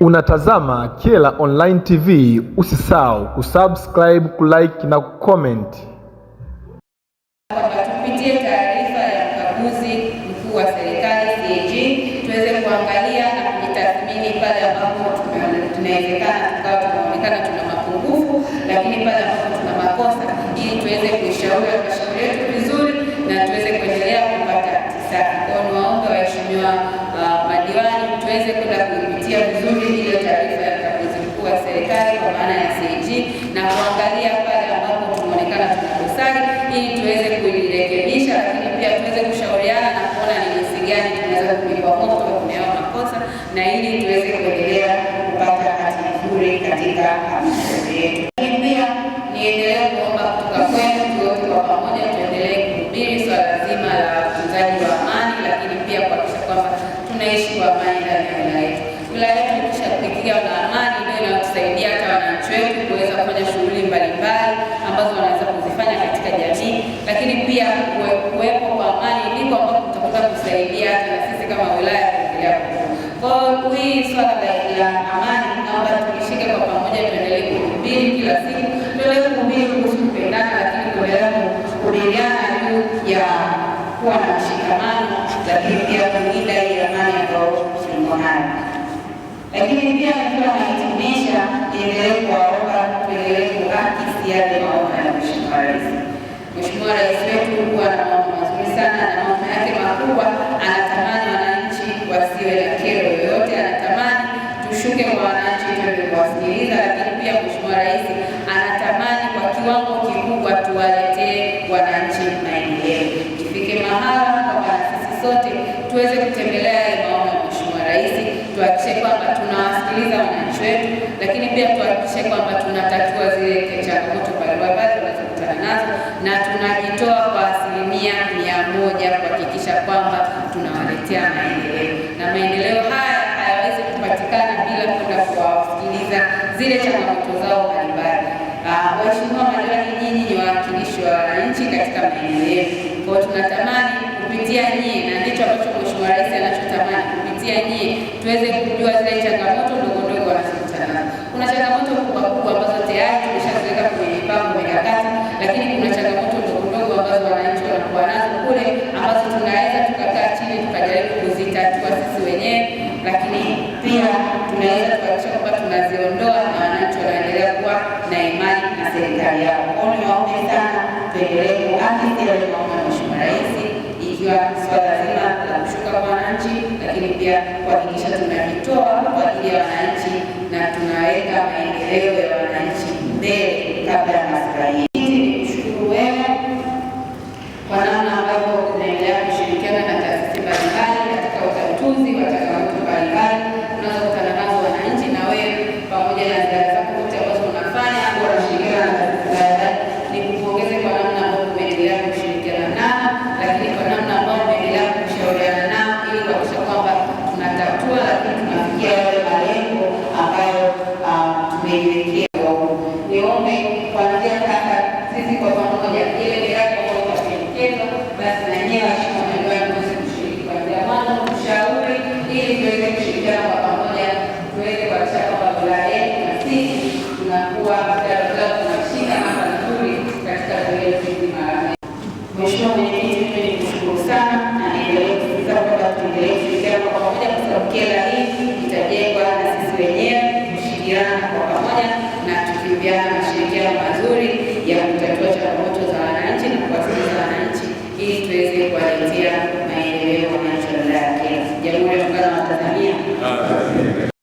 Unatazama Kyela Online TV, usisahau kusubscribe, kulike na kucomment. Tupitie taarifa ya mkaguzi mkuu wa serikali CAG, tuweze kuangalia na kujitathmini pale ambapo tunawezekana tunaonekana tuna mapungufu, lakini pale ambapo tuna makosa, ili tuweze kuishauri halmashauri yetu vizuri na tuweze kuendelea kupata safi. Kwa niwaombe waheshimiwa madiwani tuweze kwenda kuipitia vizuri ile taarifa ya mkaguzi mkuu wa serikali kwa maana ya CAG na kuangalia pale ambapo tunaonekana tuna dosari ili tuweze kuirekebisha, lakini pia tuweze kushauriana na kuona ni jinsi gani tunaweza kuikwamua kutoka kwenye hayo makosa na ili tuweze kuendelea kupata hati nzuri katika halmashauri yetu. Lakini pia niendelee kuomba kutoka kwenu wote kwa pamoja tuendelee kuhubiri swala zima la utunzaji wa amani, lakini pia kuhakikisha kwamba tunaishi kwa amani ndani ya wilaya yetu. Wilaya yetu ikishapitia na amani ndio inatusaidia hata wananchi wetu kuweza kufanya shughuli mbalimbali ambazo wanaweza kuzifanya katika jamii, lakini pia kuwepo kwa amani ndiko ambapo tutakwenda kusaidia hata na sisi kama wilaya kuendelea kukua. Kwa hii swala la amani naomba tulishike kwa pamoja, tuendelee kuhubiri kila siku, tuendelee kuhubiri kuhusu kupendana, lakini kuendelea kuhubiriana juu ya kuwa na mshikamano, lakini pia kulinda ile amani ambayo tuko nayo. Lakini pia nikiwa nahitimisha, niendelee kuwaomba tuendelee kuakisi yale maono ya Mheshimiwa Rais. Mheshimiwa Rais wetu huwa na maono mazuri sana na maono yake makubwa, anatamani wananchi wasiwe na kero yoyote, anatamani tushuke kwa wananchi tuende kuwasikiliza, lakini pia Mheshimiwa Rais anatamani kwa kiwango kikubwa tuwaletee wananchi maendeleo. Ifike mahala kwamba sisi sote tuweze kutembelea yale maono ya Mheshimiwa Rais, tuhakikishe kwamba tunawasikiliza wananchi wetu, lakini pia tuhakikishe kwamba tunatatua zile changamoto mbalimbali tunazokutana nazo na tunajitoa kwa 100% kuhakikisha kwamba tunawaletea maendeleo. Na maendeleo haya hayawezi kupatikana bila kwenda kuwasikiliza zile changamoto zao mbalimbali. Waheshimiwa madiwani, nyinyi ni wawakilishi wa wananchi katika maendeleo. Kwa tunatamani kupitia nyie, na ndicho ambacho Mheshimiwa Rais anachotamani, kupitia nyie tuweze kujua zile changamoto ndogo ndogo wanazokutana nazo. Kuna changamoto kubwa kubwa ambazo tayari tumeshaziweka kwenye mipango mikakati, lakini kuna changamoto ndogo ndogo ambazo wananchi wanakuwa nazo kule, ambazo tunaweza tukakaa chini tukajaribu kuzitatua sisi wenyewe, lakini pia tunaweza kuhakikisha kwamba tunaziondoa na wananchi wanaendelea kuwa na imani na serikali yao. Kwa hiyo niwaombe sana tuendelee kuakisi yale maono ya Mheshimiwa Rais, ikiwa swala zima la kushuka kwa wananchi, lakini pia kuhakikisha tunajitoa kwa ajili ya wananchi na tunaweka maendeleo ya wananchi mbele kabla ya maslahi. Nikushukuru wewe kwa namna ambavyo tunaendelea kushirikiana na taasisi mbalimbali katika utatuzi wa changamoto mbalimbali tunazokutana nazo wananchi, na wewe pamoja na ziara zako zote ambazo unafanya kwa kushirikiana na taasisi mbalimbali. Nikupongeze kwa namna ambavyo umeendelea kushirikiana nao, lakini kwa namna ambavyo umeendelea kushauriana nao ili kuhakikisha kwamba tunatatua, lakini tunafikia yale malengo ambayo tumeiwekea. Niombe kuanzia sasa sisi kwa pamoja ile miradi ambayo tunapendekezwa, basi na nyewe waheshimiwa madiwani tuweze kushiriki kuanzia mwanzo, kushauri ili tuweze kushirikiana kwa pamoja, tuweze kuhakikisha kwamba wilaya yetu na sisi tunakuwa tunashika namba nzuri katika zoezi zima la. Mheshimiwa Mwenyekiti, mimi nikushukuru sana na niendelee kusisitiza kwamba tuendelee kushirikiana kwa pamoja, kwa sababu Kyela hii itajengwa na sisi wenyewe kushirikiana kwa pamoja na tukiambiana